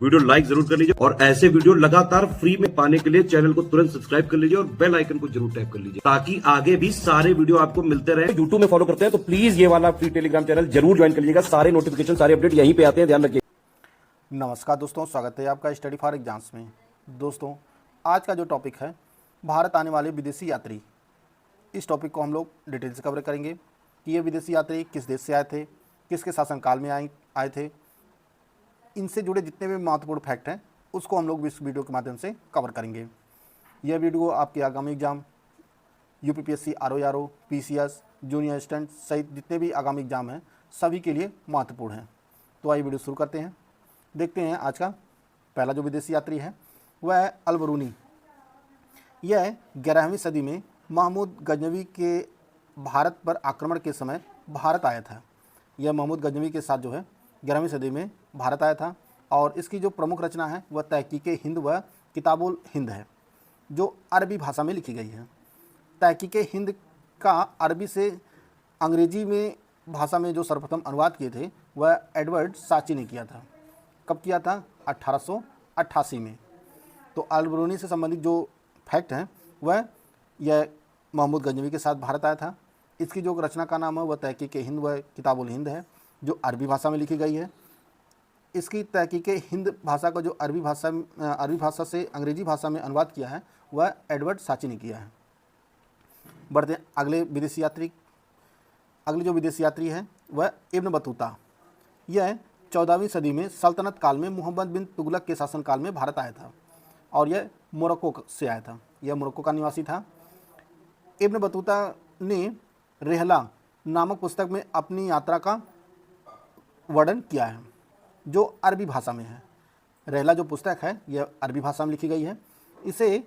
Video like जरूर कर लीजिए और ऐसे वीडियो लगातार फ्री में पाने के लिए चैनल को तुरंत सब्सक्राइब कर लीजिए और बेल आइकन को जरूर टैप कर लीजिए ताकि आगे भी सारे वीडियो आपको मिलते रहे। यूट्यूब में फॉलो करते हैं तो प्लीज ये वाला फ्री टेलीग्राम चैनल जरूर ज्वाइन कर लीजिएगा। सारे नोटिफिकेशन सारे अपडेट यहीं पे आते हैं, ध्यान रखिए। नमस्कार दोस्तों, स्वागत है आपका स्टडी फॉर एग्जाम्स में। दोस्तों, आज का जो टॉपिक है भारत आने वाले विदेशी यात्री, इस टॉपिक को हम लोग डिटेल से कवर करेंगे कि ये विदेशी यात्री किस देश से आए थे, किसके शासनकाल में आए थे। इनसे जुड़े जितने भी महत्वपूर्ण फैक्ट हैं उसको हम लोग इस वीडियो के माध्यम से कवर करेंगे। यह वीडियो आपके आगामी exam UPPSC, RO, PCS, junior assistant सहित जितने भी आगामी एग्जाम हैं सभी के लिए महत्वपूर्ण हैं। तो आइए वीडियो शुरू करते हैं। देखते हैं आज का पहला जो विदेशी यात्री है वह है अल-बरूनी। यह 11वीं सदी में महमूद गजनवी के भारत पर आक्रमण के समय भारत आया था। यह महमूद गजनवी के साथ जो है 11वीं सदी में भारत आया था और इसकी जो प्रमुख रचना है वह तहकीके हिंद व किताबुल हिंद है, जो अरबी भाषा में लिखी गई है। तहकीके हिंद का अरबी से अंग्रेजी में भाषा में जो सर्वप्रथम अनुवाद किए थे वह एडवर्ड साची ने किया था। कब किया था? 1888 में। तो अल-बरूनी से संबंधित जो फैक्ट हैं वह यह महमूद गजनवी के साथ भारत आया था। इसकी जो रचना का नाम है वह तहकीके हिंद व किताबुल हिंद है, जो अरबी भाषा में लिखी गई है। इसकी तहकीके हिंद भाषा का जो अरबी भाषा से अंग्रेजी भाषा में अनुवाद किया है वह एडवर्ड साची ने किया है। बढ़ते हैं अगले विदेशी यात्री। अगले जो विदेशी यात्री है वह इब्न बतूता। यह 14वीं सदी में सल्तनत काल में मोहम्मद बिन तुगलक के शासनकाल में भारत आया था और यह मोरक्को से आया था। यह मोरक्को का निवासी था। इब्न बतूता ने रेहला नामक पुस्तक में अपनी यात्रा का वर्णन किया है, जो अरबी भाषा में है। रेहला जो पुस्तक है यह अरबी भाषा में लिखी गई है। इसे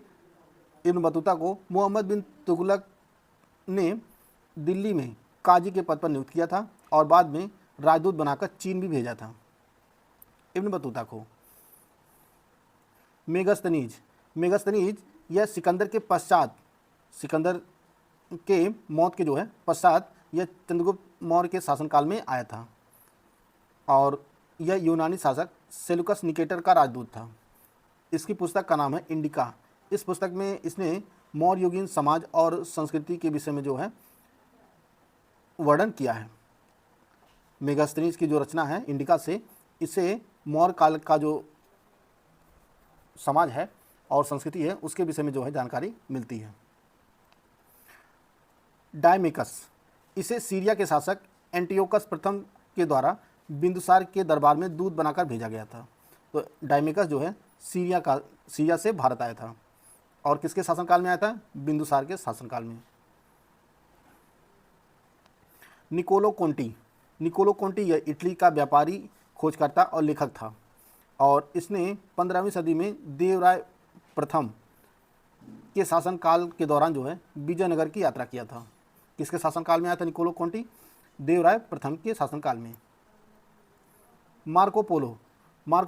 इब्न बतूता को मोहम्मद बिन तुगलक ने दिल्ली में काजी के पद पर नियुक्त किया था और बाद में राजदूत बनाकर चीन भी भेजा था। इब्न बतूता को मेगस्तनीज यह सिकंदर के मौत के जो है पश्चात यह चंद्रगुप्त मौर्य के शासनकाल में आया था और यह यूनानी शासक सेलुकस निकेटर का राजदूत था। इसकी पुस्तक का नाम है इंडिका। इस पुस्तक में इसने मौर्य युगीन समाज और संस्कृति के विषय में जो है वर्णन किया है। मेगास्थनीज की जो रचना है इंडिका से, इसे मौर्य काल का जो समाज है और संस्कृति है उसके विषय में जो है जानकारी मिलती है। डायमेकस, इसे सीरिया के शासक एंटियोकस प्रथम के द्वारा बिंदुसार के दरबार में दूत बनाकर भेजा गया था। तो डायमेकस जो है सीरिया से भारत आया था और किसके शासनकाल में आया था? बिंदुसार के शासनकाल में। निकोलो कोंटी यह इटली का व्यापारी, खोजकर्ता और लेखक था और इसने 15वीं सदी में देवराय प्रथम के शासनकाल के दौरान जो है विजयनगर की यात्रा किया था। किसके शासनकाल में आया था निकोलो कोंटी? देवराय प्रथम के शासनकाल में। मार्को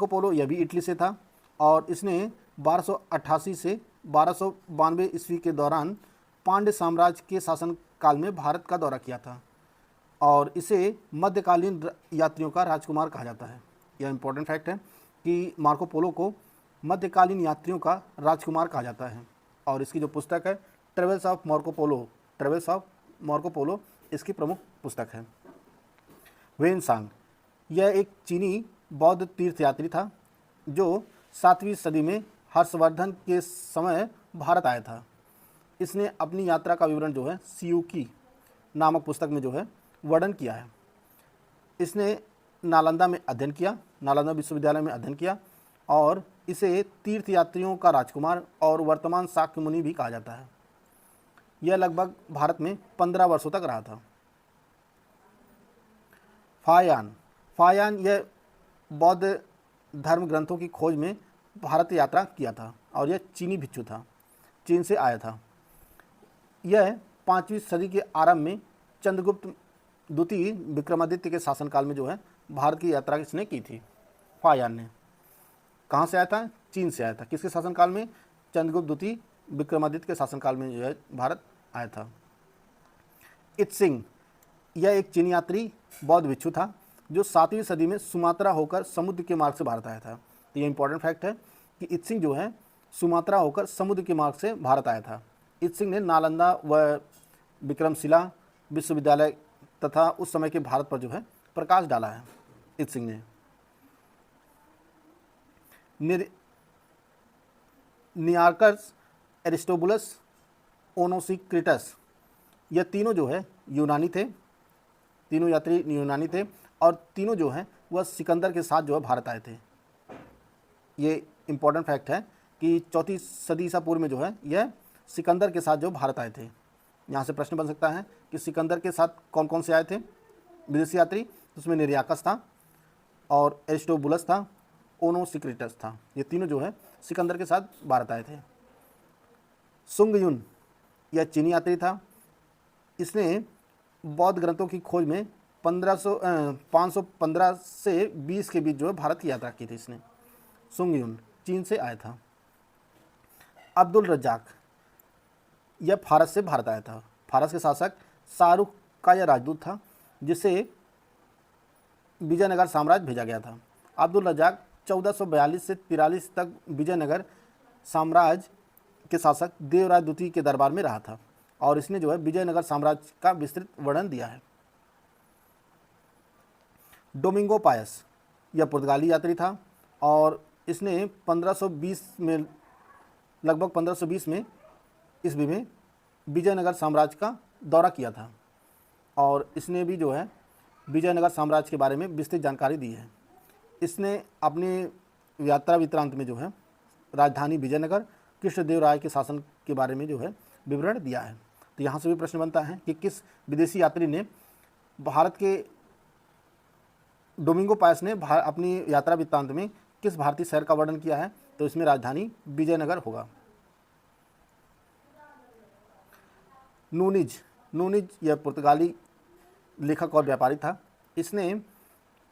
पोलो यह भी इटली से था और इसने 1288 से 1292 ईस्वी के दौरान पांड्य साम्राज्य के शासनकाल में भारत का दौरा किया था और इसे मध्यकालीन यात्रियों का राजकुमार कहा जाता है। यह इंपॉर्टेंट फैक्ट है कि मार्को पोलो को मध्यकालीन यात्रियों का राजकुमार कहा जाता है और इसकी जो पुस्तक है ट्रेवल्स ऑफ मार्को पोलो इसकी प्रमुख पुस्तक है। वेनसांग, यह एक चीनी बौद्ध तीर्थयात्री था जो 7वीं सदी में हर्षवर्धन के समय भारत आया था। इसने अपनी यात्रा का विवरण जो है सियूकी नामक पुस्तक में जो है वर्णन किया है। इसने नालंदा विश्वविद्यालय में अध्ययन किया और इसे तीर्थयात्रियों का राजकुमार और वर्तमान शाक्य मुनि भी कहा जाता है। यह लगभग भारत में 15 वर्षों तक रहा था। फायान यह बौद्ध धर्म ग्रंथों की खोज में भारत यात्रा किया था और यह चीनी भिक्षु था, चीन से आया था। यह 5वीं सदी के आरंभ में चंद्रगुप्त द्वितीय विक्रमादित्य के शासनकाल में जो है भारत की यात्रा इसने की थी। फायान ने कहाँ से आया था? चीन से आया था। किसके शासनकाल में? चंद्रगुप्त द्वितीय विक्रमादित्य के शासनकाल में जो है भारत आया था। इत्सिंग, यह एक चीनी यात्री बौद्ध भिक्षु था जो 7वीं सदी में सुमात्रा होकर समुद्र के मार्ग से भारत आया था। तो ये इंपॉर्टेंट फैक्ट है कि इत्सिंग जो है सुमात्रा होकर समुद्र के मार्ग से भारत आया था। इत्सिंग ने नालंदा व विक्रमशिला विश्वविद्यालय तथा उस समय के भारत पर जो है प्रकाश डाला है इत्सिंग ने। नियार्कस, एरिस्टोबुलस, ओनोसिक्रिटस, यह तीनों जो है यूनानी थे, तीनों यात्री यूनानी थे और तीनों जो हैं वह सिकंदर के साथ जो है भारत आए थे। ये इंपॉर्टेंट फैक्ट है कि 4वीं सदी ईसा पूर्व में जो है यह सिकंदर के साथ जो भारत आए थे। यहाँ से प्रश्न बन सकता है कि सिकंदर के साथ कौन कौन से आए थे विदेशी यात्री, उसमें निरयाकस था और एरिस्टोबुलस था, ओनोसिक्रिटस था। ये तीनों जो है सिकंदर के साथ भारत आए थे। सुंग युन यह चीनी यात्री था। इसने बौद्ध ग्रंथों की खोज में 515 से 20 के बीच जो है भारत की यात्रा की थी इसने। सुंग युन चीन से आया था। अब्दुल रज्जाक यह फारस से भारत आया था। फारस के शासक शाहरुख का यह राजदूत था जिसे विजयनगर साम्राज्य भेजा गया था। अब्दुल रज्जाक 1442 से 43 तक विजयनगर साम्राज्य के शासक देवराय द्वितीय के दरबार में रहा था और इसने जो है विजयनगर साम्राज्य का विस्तृत वर्णन दिया है। डोमिंगो पायस यह पुर्तगाली यात्री था और इसने 1520 में लगभग 1520 में ईस्वी में विजयनगर साम्राज्य का दौरा किया था और इसने भी जो है विजयनगर साम्राज्य के बारे में विस्तृत जानकारी दी है। इसने अपनी यात्रा वृत्तांत में जो है राजधानी विजयनगर, कृष्णदेव राय के शासन के बारे में जो है विवरण दिया है। तो यहाँ से भी प्रश्न बनता है कि किस विदेशी यात्री ने भारत के डोमिंगो पायस ने अपनी यात्रा वृत्तांत में किस भारतीय शहर का वर्णन किया है, तो इसमें राजधानी विजयनगर होगा। नूनिज यह पुर्तगाली लेखक और व्यापारी था। इसने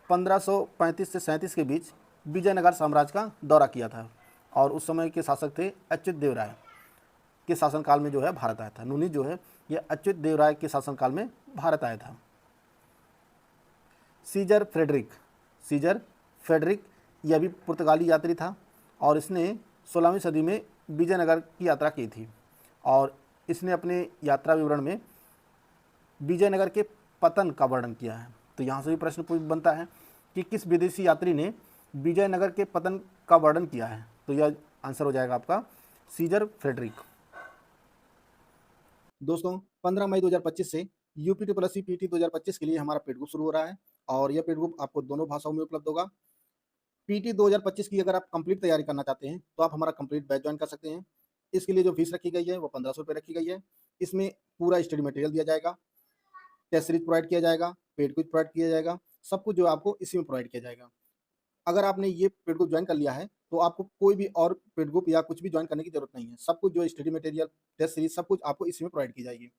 1535 से 37 के बीच विजयनगर साम्राज्य का दौरा किया था और उस समय के शासक थे अच्युत देव राय के शासनकाल में जो है भारत आया था। नूनिज जो है यह अच्युत देव राय के शासनकाल में भारत आया था। सीजर फ्रेडरिक यह भी पुर्तगाली यात्री था और इसने 16वीं सदी में विजयनगर की यात्रा की थी और इसने अपने यात्रा विवरण में विजयनगर के पतन का वर्णन किया है। तो यहाँ से भी प्रश्न बनता है कि किस विदेशी यात्री ने विजयनगर के पतन का वर्णन किया है, तो यह आंसर हो जाएगा आपका सीजर फ्रेडरिक। दोस्तों 15 मई 2025 से UPTCC PT 2025 के लिए हमारा पेड ग्रुप शुरू हो रहा है और यह पेड ग्रुप आपको दोनों भाषाओं में उपलब्ध होगा। PT 2025 की अगर आप कंप्लीट तैयारी करना चाहते हैं तो आप हमारा कंप्लीट बैच ज्वाइन कर सकते हैं। इसके लिए जो फीस रखी गई है वो 1500 रुपये रखी गई है। इसमें पूरा स्टडी मटेरियल दिया जाएगा, टेस्ट सीरीज प्रोवाइड किया जाएगा, पेड क्विज प्रोवाइड किया जाएगा, सब कुछ जो आपको इसी में प्रोवाइड किया जाएगा। अगर आपने ये पेड ग्रुप ज्वाइन कर लिया है तो आपको कोई भी और पेड ग्रुप या कुछ भी ज्वाइन करने की जरूरत नहीं है। सब कुछ जो स्टडी मटेरियल, टेस्ट सीरीज सब कुछ आपको इसमें प्रोवाइड की जाएगी।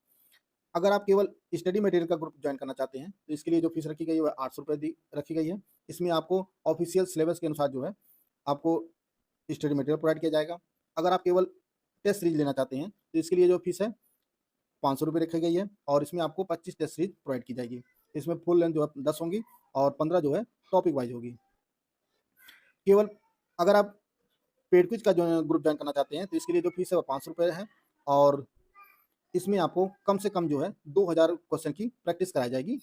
अगर आप केवल स्टडी मटेरियल का ग्रुप ज्वाइन करना चाहते हैं तो इसके लिए जो फीस रखी गई है वह 800 रुपये रखी गई है। इसमें आपको ऑफिशियल सिलेबस के अनुसार जो है आपको स्टडी मटेरियल प्रोवाइड किया जाएगा। अगर आप केवल टेस्ट सीरीज लेना चाहते हैं तो इसके लिए जो फीस है 500 रुपये रखी गई है और इसमें आपको 25 टेस्ट सीरीज प्रोवाइड की जाएगी। इसमें फुल लेंथ जो है 10 होंगी और 15 जो है टॉपिक वाइज होगी। केवल अगर आप पेड क्विज का जो ग्रुप ज्वाइन करना चाहते हैं तो इसके लिए जो फीस है वो 500 रुपये है और इसमें आपको कम से कम जो है 2000 क्वेश्चन की प्रैक्टिस कराई जाएगी।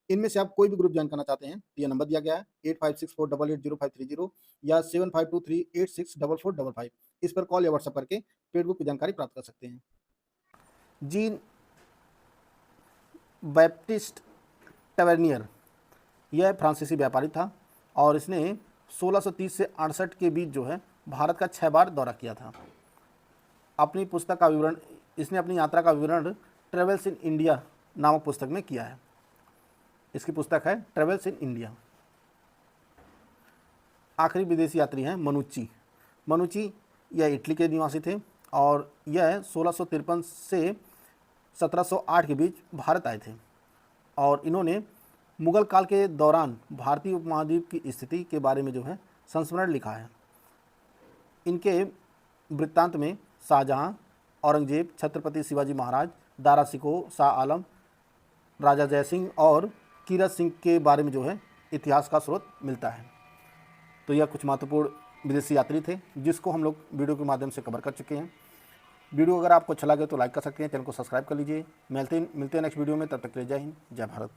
इनमें से आप कोई भी ग्रुप ज्वाइन करना चाहते हैं तो यह नंबर दिया गया है 8564880530 या 7523864455। इस पर कॉल या व्हाट्सएप करके पेड ग्रुप की जानकारी प्राप्त कर सकते हैं। जीन बैप्टिस्ट टवेर्नियर यह फ्रांसीसी व्यापारी था और इसने 1630 से 68 के बीच जो है भारत का 6 बार दौरा किया था। अपनी पुस्तक का विवरण इसने अपनी यात्रा का विवरण ट्रेवल्स इन इंडिया नामक पुस्तक में किया है। इसकी पुस्तक है ट्रेवल्स इन इंडिया। आखिरी विदेशी यात्री हैं मनुची यह इटली के निवासी थे और यह 1653 से 1708 के बीच भारत आए थे और इन्होंने मुगल काल के दौरान भारतीय उपमहाद्वीप की स्थिति के बारे में जो है संस्मरण लिखा है। इनके वृत्तांत में शाहजहां, औरंगजेब, छत्रपति शिवाजी महाराज, दारा शिकोह, शाह आलम, राजा जयसिंह और कीरत सिंह के बारे में जो है इतिहास का स्रोत मिलता है। तो यह कुछ महत्वपूर्ण विदेशी यात्री थे जिसको हम लोग वीडियो के माध्यम से कवर कर चुके हैं। वीडियो अगर आपको अच्छा लगे तो लाइक कर सकते हैं, चैनल को सब्सक्राइब कर लीजिए। मिलते हैं नेक्स्ट वीडियो में, तब तक के लिए जय हिंद, जय भारत।